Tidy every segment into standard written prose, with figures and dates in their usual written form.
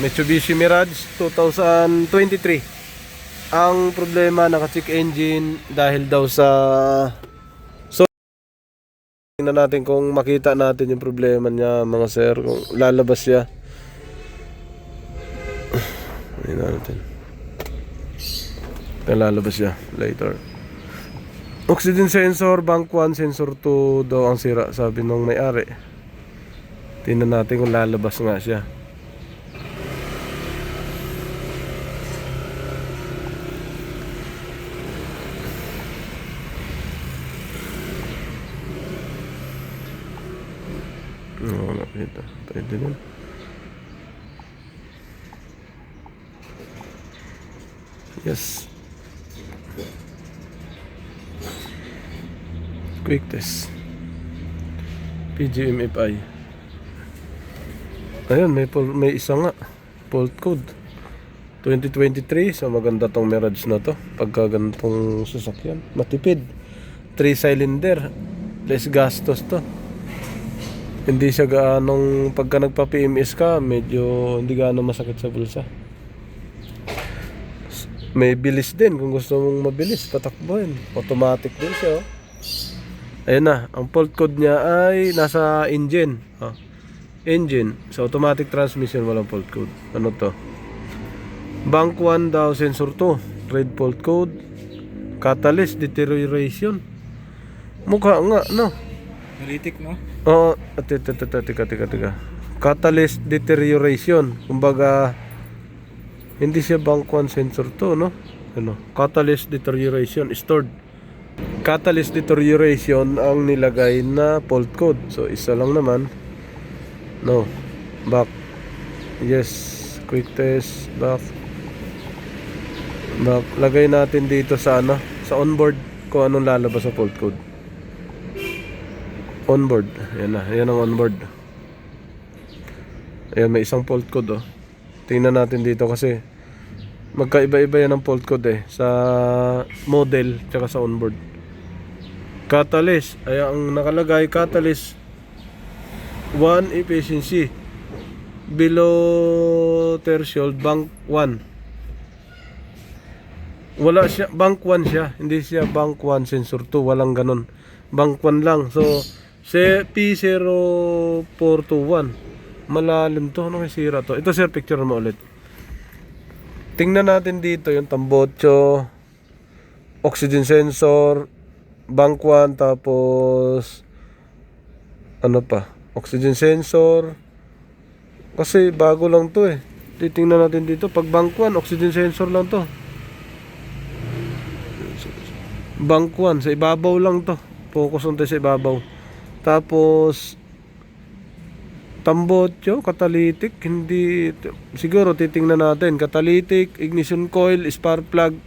Mitsubishi Mirage 2023. Ang problema, naka-check engine dahil daw sa... So, tingnan natin kung makita natin yung problema niya, mga sir, kung lalabas siya. Tingnan natin. Lalabas siya later. Oxygen sensor, bank 1, sensor 2 daw ang sira, sabi nung may-ari. Tingnan natin kung lalabas nga siya. Wala kita. Pwede din. Yes. Quick test. PGMFI. Ayun, may isa nga. Fault code 2023. So maganda tong Mirage na to. Pagka ganitong sasakyan, matipid. 3 cylinder. Less gastos to. Hindi siya gaanong, pagka nagpa-PMS ka, medyo hindi gaano masakit sa bulsa. May bilis din kung gusto mong mabilis patakbuhin. Automatic din siya, oh. Ayun na, ang fault code niya ay nasa engine. Engine, sa automatic transmission walang fault code. Ano to? Bank 1 daw, sensor 2, red fault code. Catalyst deterioration. Mukha nga, no? Analytic, no? Oo, teka. Catalyst deterioration. Kumbaga, hindi siya bank 1 sensor 2, no? Ano? Catalyst deterioration stored. Catalyst deterioration ang nilagay na fault code. So, isa lang naman. No. Back. Yes. Quick test. Back. Back. Lagay natin dito sa ano? Sa onboard kung anong lalabas sa fault code. Onboard. Ayan na. Ayan ang onboard. Ayan, may isang fault code, oh. Tingnan natin dito kasi magkaiba-iba yan ang fault code, eh. Sa model tsaka sa onboard. Catalyst. Ayan ang nakalagay. Catalyst 1 efficiency. Below threshold, bank 1. Wala siya. Bank 1 siya. Hindi siya bank 1 sensor 2. Walang ganun. Bank 1 lang. So, P0421. Malalim to. Ano kaya sira to? Ito, sir, picture mo ulit. Tingnan natin dito yung tambotso, oxygen sensor, bank 1, tapos ano pa? Oxygen sensor. Kasi bago lang to, eh. Titingnan natin dito. Pag bank 1, oxygen sensor lang to. Bank 1, sa ibabaw lang to. Focus on tayo sa ibabaw. Tapos tambotso, catalytic, hindi siguro titingnan natin. Catalytic, ignition coil, spark plug,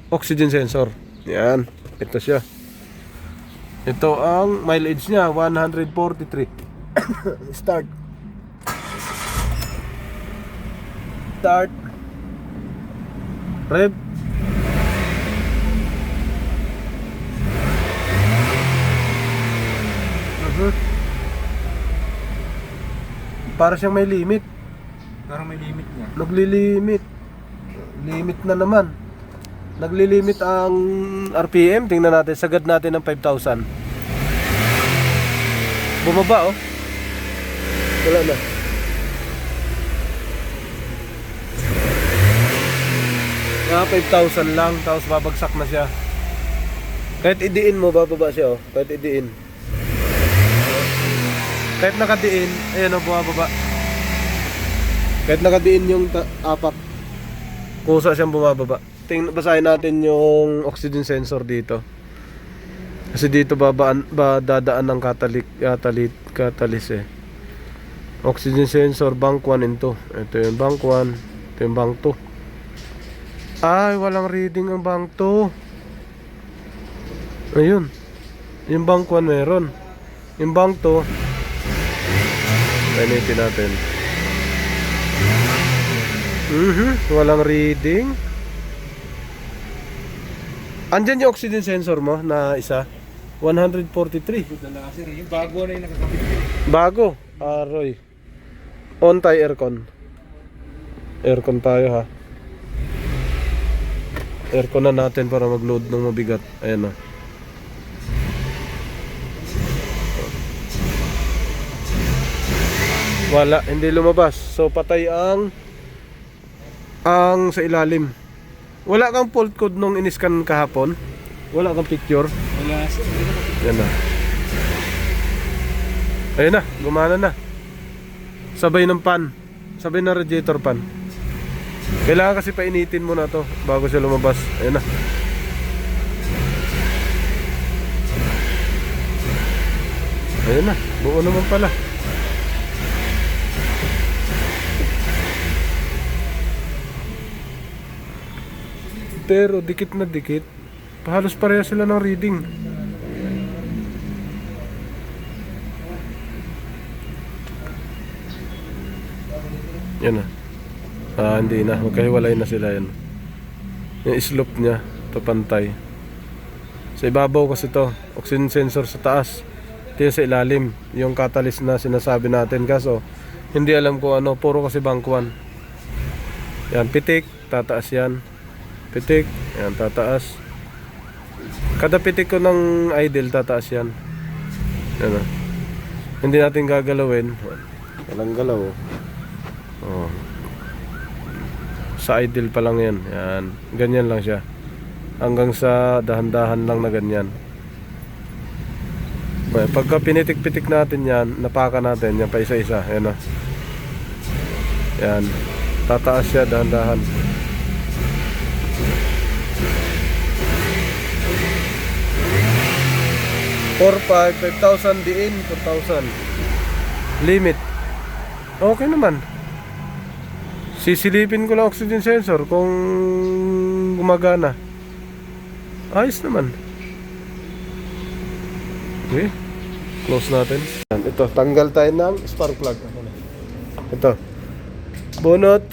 oxygen sensor. Yan, ito siya. Ito ang mileage niya, 143. Start. Rev. Para siyang may limit. Parang may limit niya. Naglilimit. Limit na naman. Naglilimit ang RPM. Tingnan natin. Sagad natin ng 5,000. Bumaba, oh. Wala na. Ah, 5,000 lang. Tapos babagsak na siya. Kahit idiin mo, bababa siya, oh. Kahit idiin. Kahit nakadiin, ayan o, bumababa. Kahit nakadiin yung apak, kusa siyang bumababa. Basahin natin yung oxygen sensor dito. Kasi dito dadaan ng catalyst, eh. Oxygen sensor, bank 1 into. Ito yung bank 1, ito yung bank 2. Ay, walang reading ang bank 2. Ayun. Yung bank 1 meron. Yung bank 2, painitin natin. Walang reading. Andyan yung oxygen sensor mo na isa. 143. Dala sir, yung bago na yung nakakabit. Bago, Aroy. On tayo aircon. Aircon tayo ha. Aircon na natin para mag-load ng mabigat. Ayan na. Wala, hindi lumabas. So patay ang sa ilalim. Wala kang fault code nung iniskan kahapon. Wala kang picture. Wala sir. Yan na. Ayun na, gumana na. Sabay ng pan. Sabay ng radiator pan. Kailangan kasi painitin mo na to bago siya lumabas. Ayun na. Ayun na, buo naman pala. Pero dikit na dikit. Halos pareha sila ng reading. Yan na. Hindi na. Magkahiwalay na sila yan. Yung slope niya, papantay. Sa ibabaw kasi to oxygen sensor sa taas. Ito yung sa ilalim. Yung catalyst na sinasabi natin. Kaso, hindi alam ko ano. Puro kasi bangkuan. Yan, pitik. Tataas yan. Pitik. Yan, tataas. Kada pitik ko ng idle, tataas yan. Yan o. Hindi natin gagalawin. Walang galaw. Oh. Sa idle pa lang yan. Yan. Ganyan lang siya. Hanggang sa dahan-dahan lang na ganyan. Okay, pagka pinitik-pitik natin yan, napaka natin yan pa isa-isa. Yan o. Yan. Tataas siya dahan-dahan. 5,000 diin, 4,000 limit. Okay naman. Sisilipin ko lang oxygen sensor kung gumagana. Ayos naman. Okay. Close natin. Ito, tanggal tayo ng spark plug. Ito. Bunot.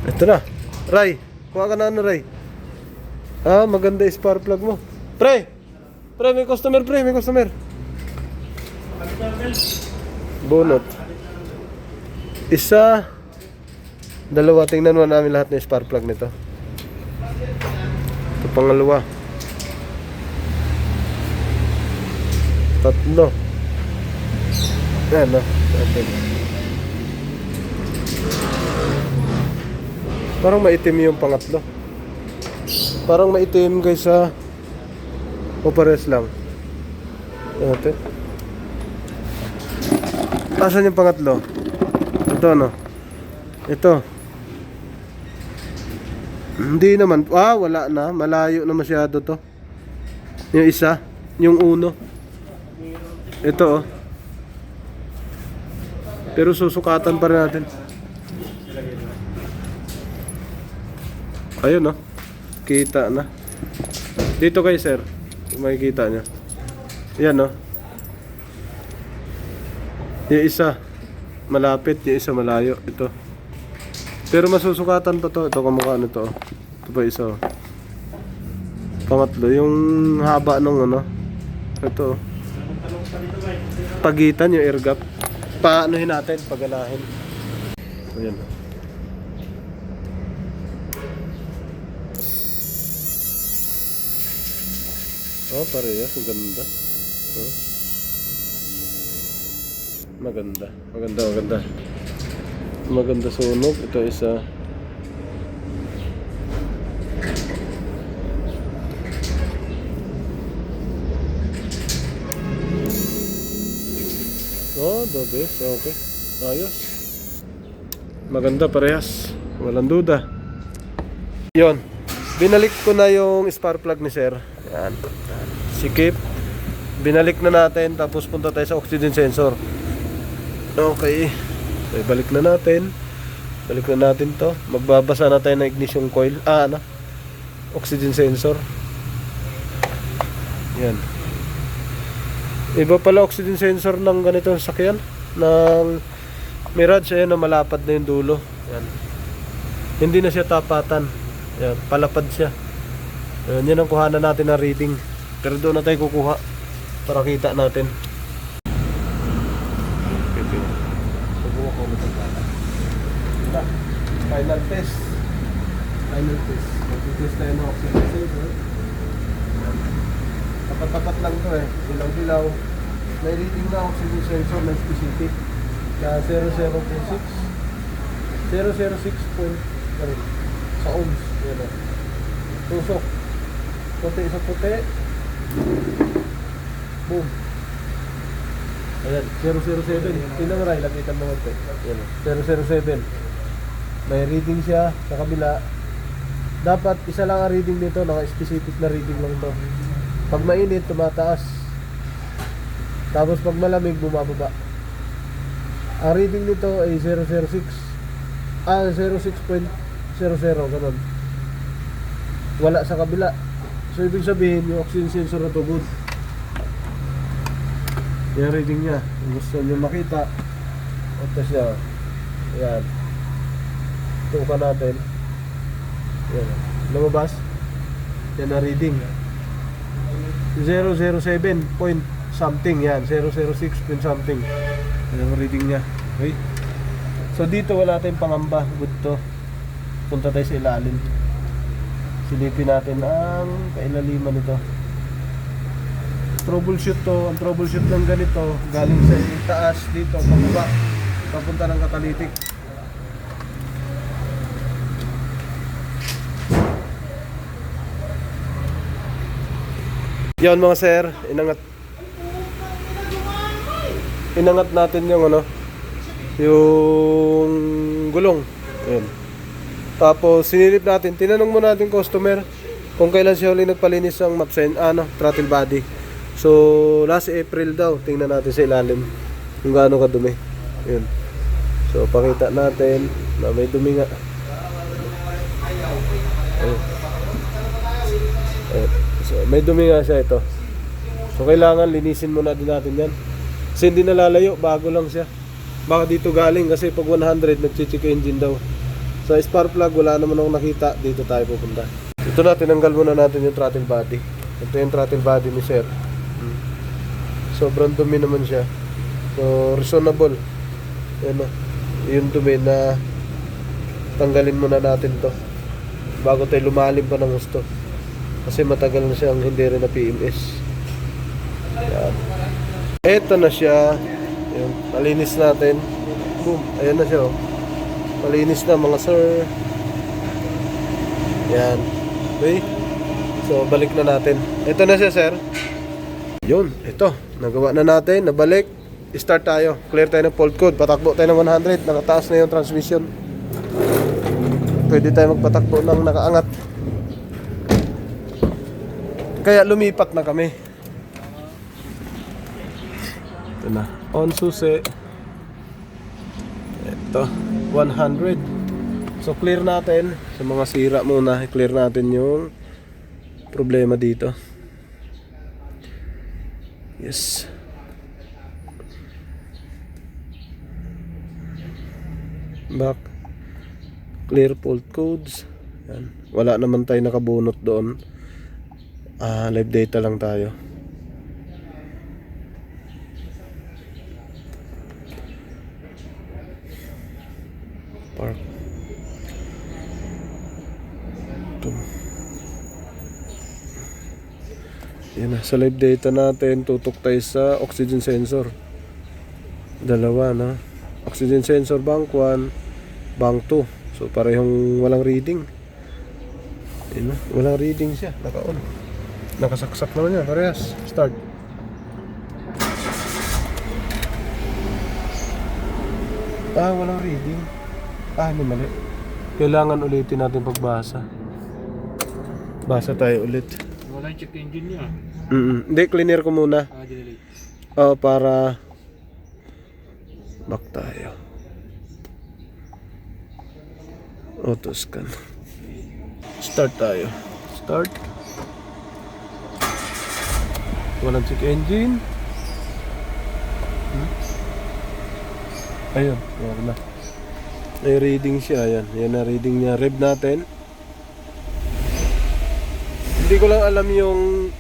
Ito na. Ray, kuha ka na ano, Ray. Maganda yung spark plug mo. Pre, may customer, may customer. Bunot. Isa. Dalawa, tingnan mo namin lahat ng spark plug nito. Ito pangalawa. Tatlo. Yan, no? Parang maitim yung pangatlo. Parang maitim kaysa o pares lang. Ito. Asan yung pangatlo? Ito, no? Ito. Hindi naman. Wala na. Malayo na masyado to. Yung isa. Yung uno. Ito, oh. Pero susukatan pa rin natin. Ayun, no? Kita na. Dito kay sir. Makikita nyo. Yan, no? Yung isa malapit, yung isa malayo. Ito. Pero masusukatan pa to. Ito kamukha na to. Ito pa isa, oh. Pangatlo, yung haba nung ano. Ito, oh. Pagitan yung air gap. Paanohin natin, pagalahin. Ayan. Parehas, ang ganda. Maganda. Maganda sunog. Ito isa. The best. Okay. Ayos. Maganda parehas. Walang duda. Yon. Binalik ko na yung spark plug ni sir. Yan. Sikip. Binalik na natin. Tapos punta tayo sa oxygen sensor. Okay. So, balik na natin. Balik na natin to. Magbabasa na tayo ng ignition coil. Oxygen sensor. Yan. Iba pala oxygen sensor ng ganitong sakyan. Ng Mirage. Ayan na malapad na yung dulo. Yan. Hindi na siya tapatan. Yan. Palapad siya. Yan ang kuhanan natin ng reading. Pero doon na tayo kukuha para kita natin. Subukan ko ulit ang kala. Ito, final test. Final test. Mag-test tayo ng oxygen sensor. Tapat-tapat lang to eh. Dilaw-dilaw. May reading na oxygen sensor na specific. Na 0.006. 0.06 point sa ohms. Yan o. Tusok. Puti sa puti. Boom. Ayan, 007. Tingnan mo rin, lapitan mo ito. Ayan, 007. May reading siya sa kabila. Dapat isa lang ang reading nito, naka-specific na reading lang to. Pag mainit, tumataas. Tapos pag malamig, bumababa. Ang reading nito ay 006. 06.00, ganun. Wala sa kabila. So ibig sabihin, yung oxygen sensor na to good. Yan reading niya. Kung gusto nyo makita, ito siya. Ayan. Tukan natin. Ayan. Lumabas. Yan na reading. 007 point something. Yan. 006 point something. Yan ang reading niya. Okay. So dito wala tayong pangamba. Good to. Punta tayo sa ilalim. Silipin natin ang kailaliman nito. Troubleshoot to. Ang troubleshoot ng ganito galing sa taas dito pababa papunta ng catalytic. Yan mga sir, inangat natin yung yung gulong. Ayan. Tapos sinilip natin, tinanong mo natin customer kung kailan siya ulit nagpalinis ng throttle body. So last April daw, tingnan natin sa ilalim kung gaano kadumi. Yun. So pakita natin na may dumi nga. Ayun. Ayun. So may dumi nga siya ito. So kailangan linisin muna din natin yan. Kasi hindi nalalayo, bago lang siya. Baka dito galing kasi pag 100 nag-check engine daw. Sa spark plug wala naman akong nakita, dito tayo pupunta. Ito na, tinanggal muna natin yung throttle body. Ito yung throttle body ni sir. Sobrang dumi naman siya. So reasonable. Yan o. Yung dumi na tanggalin muna natin to bago tayo lumalim pa ng gusto. Kasi matagal na siyang hindi rin na PMS. Yan. Eto na siya. Yan. Malinis natin. Boom. Ayan na siya o. Malinis na mga sir. Yan. Okay. So balik na natin. Ito na siya sir. Yun. Ito. Nagawa na natin. Nabalik. Start tayo. Clear tayo ng fault code. Patakbo tayo ng 100. Nakataas na yung transmission. Pwede tayo magpatakbo ng nakaangat. Kaya lumipat na kami. Ito na. On susi. Ito. 100. So clear natin. Sa mga sira muna. I-clear natin yung problema dito. Yes. Back. Clear fault codes. Yan. Wala naman tayo nakabunot doon. Live data lang tayo. Park. Ito. Yan na. Sa live data natin, tutok tayo sa oxygen sensor. Dalawa na. Oxygen sensor bank 1, bank 2. So parehong walang reading. Yan na. Walang reading siya. Naka-on. Nakasaksak naman yan. Parehas. Start. Walang reading. Hindi mali. Kailangan ulitin natin pagbasa. Basa tayo ulit. Wala yung check engine niya. Hindi, cleaner ko muna. Delete. Para back tayo. Auto scan. Start tayo. Start. Walang check engine. Ayun, wala na. May reading siya, yan. Yan na reading niya. Rev natin. Hindi ko lang alam yung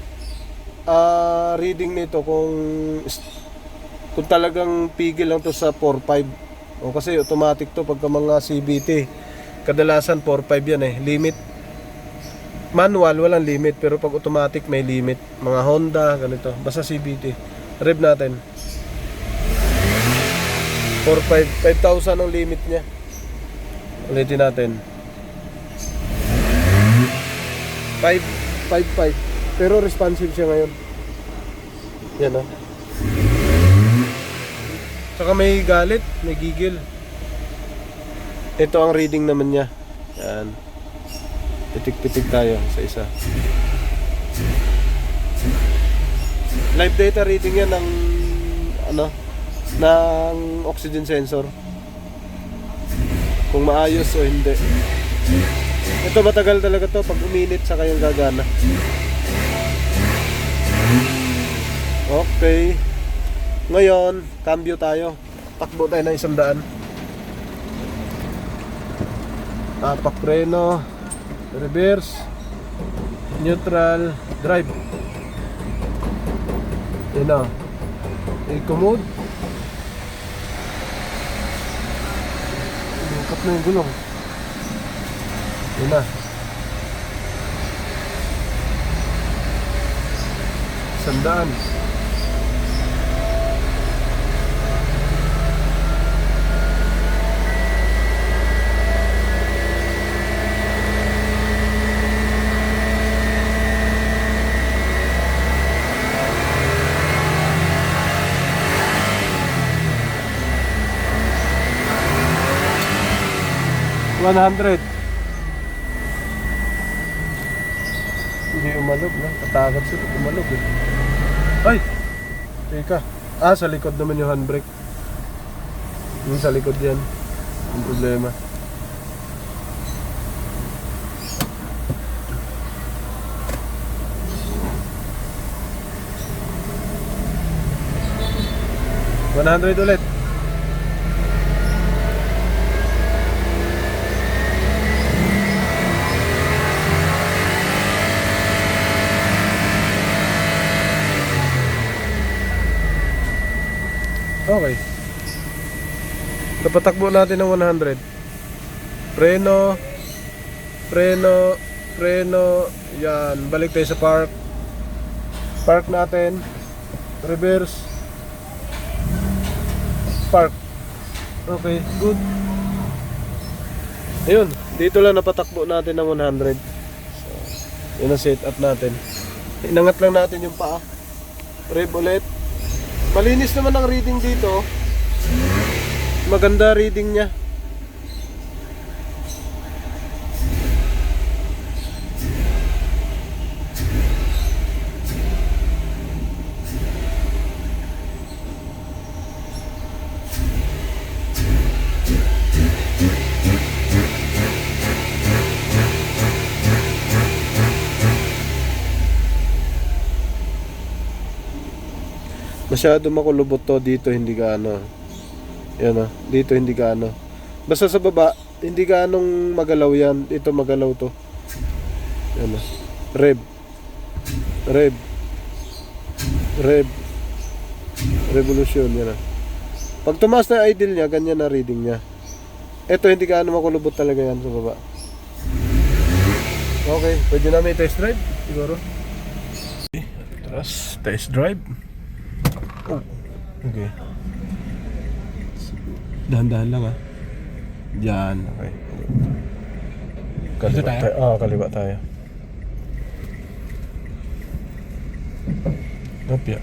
reading nito kung talagang pigil lang to sa 4.5. O kasi automatic to pagka mga CVT. Kadalasan 4.5 yan eh, limit. Manual walang limit, pero pag automatic may limit. Mga Honda ganito, basta CVT. Rev natin. 5,000 ang limit niya. Ulitin natin. 5.5. Pero responsive siya ngayon. Yan o. Saka may galit, may gigil. Ito ang reading naman niya. Yan. Pitik-pitik tayo sa isa. Live data reading yan ng ng oxygen sensor. Kung maayos o hindi. Ito matagal talaga to, pag uminit sa kayong gagana. Okay. Ngayon, cambio tayo. Takbo tayo ng 100. Tapak preno, reverse, neutral, drive. Yun o. Eco mode. Lungkap na yung gulong. Yun na. 100. Hindi umalog na. Tatakot sila. Umalog eh. Ay! Teka. Sa likod naman yung handbrake. Yung sa likod yan. Yung problema. $100 ulit. Okay. Napatakbo natin ng 100. Preno. Preno. Preno. Yan. Balik tayo sa park. Park natin. Reverse. Park. Okay. Good. Ayun. Dito lang napatakbo natin ng 100. So, yun ang setup natin. Inangat lang natin yung paa. Rev ulit. Malinis naman ang reading dito. Maganda reading niya. Masyado makulubot to dito, hindi gaano. Yan dito hindi gaano. Basta sa baba, hindi gaanong magalaw yan. Dito magalaw to. Yan Rev. Rev. Rev. Revolution, yan Pag tumaas na idle niya, ganyan na reading niya. Ito hindi gaano makulubot talaga yan sa baba. Okay, pwede namin test drive siguro. Test drive. Oh, okay. Dahan-dahan lang Diyan, okay. Kaliwa tayo. Kaliwa tayo. Opya.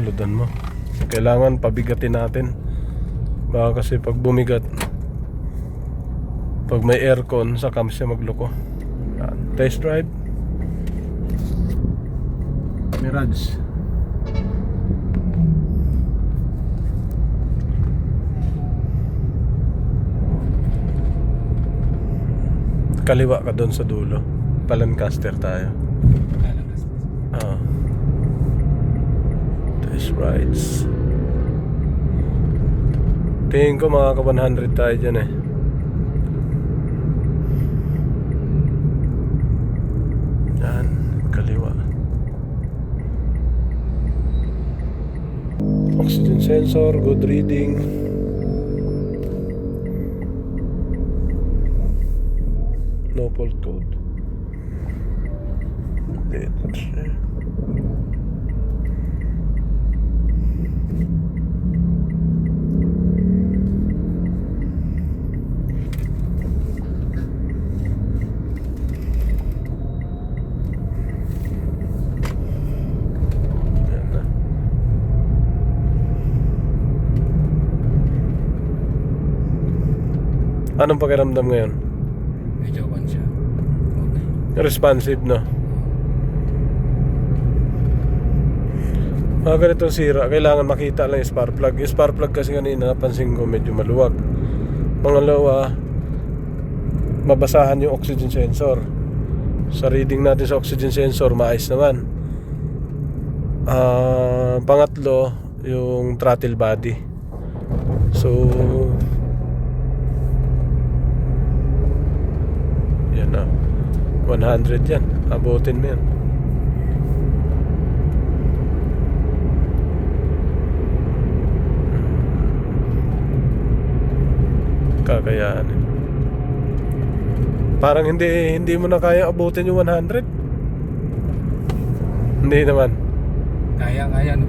Ludan mo. Kailangan pabigatin natin. Baka kasi pag bumigat, pag may aircon, saka siya magloko. Test drive. Mirage. Kaliwa ka doon sa dulo. Palancaster tayo. rights. Tingin ko mga ka 100 tayo dyan eh. Yan, kaliwa. Oxygen sensor, good reading. No fault code. Data share. Yan na. Anong pakiramdam ngayon? Medyo one siya. Okay. Responsive, no? Mga ganitong sira, kailangan makita lang yung spark plug. Yung spark plug kasi kanina napansin ko medyo maluwag. Pangalawa, mabasahan yung oxygen sensor. Sa reading natin sa oxygen sensor, maayos naman. Pangatlo, yung throttle body. So, yan na. 100 yan. Abutin mo yan. Kakayanin. Parang hindi mo na kaya abutin yung 100. Hindi naman. Kaya naman.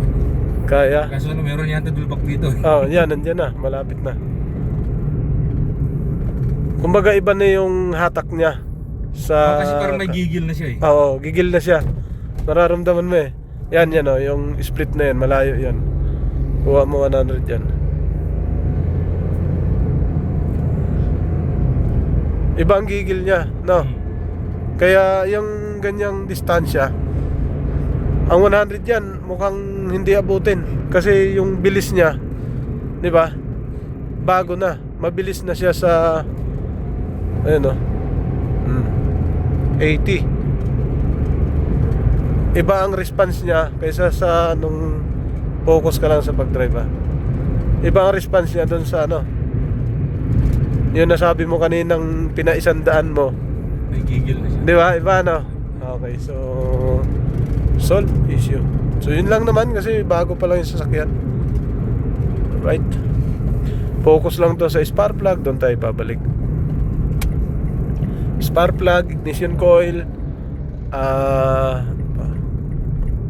Kaya. Kaso meron yata dulbak dito. Oh, yan, nandiyan na, malapit na. Kumbaga iba na yung hatak niya sa Kasi parang may gigil na siya eh. Oo, gigil na siya. Nararamdaman mo eh. Yan, oh, yung split na yan, malayo yan. Kuha mo 100 yan. Iba ang gigil niya, no? Kaya yung ganyang distansya, ang 100 yan mukhang hindi abutin kasi yung bilis niya, 'di ba? Bago na, mabilis na siya sa ayun, no? 80. Iba ang response niya kaysa sa nung focus ka lang sa pagdrive, ah. Iba ang response niya doon sa ano, yun nasabi mo kaninang pinaisandaan mo. May gigil na siya. Di ba? Iba, no? Okay, so solve issue. So yun lang naman kasi bago pa lang yung sasakyan. Right. Focus lang to sa spark plug. Doon tayo pabalik. Spark plug, ignition coil,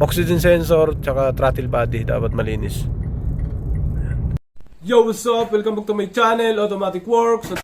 oxygen sensor, tsaka throttle body dapat malinis. Yo, what's up? Welcome back to my channel, Automatic Works.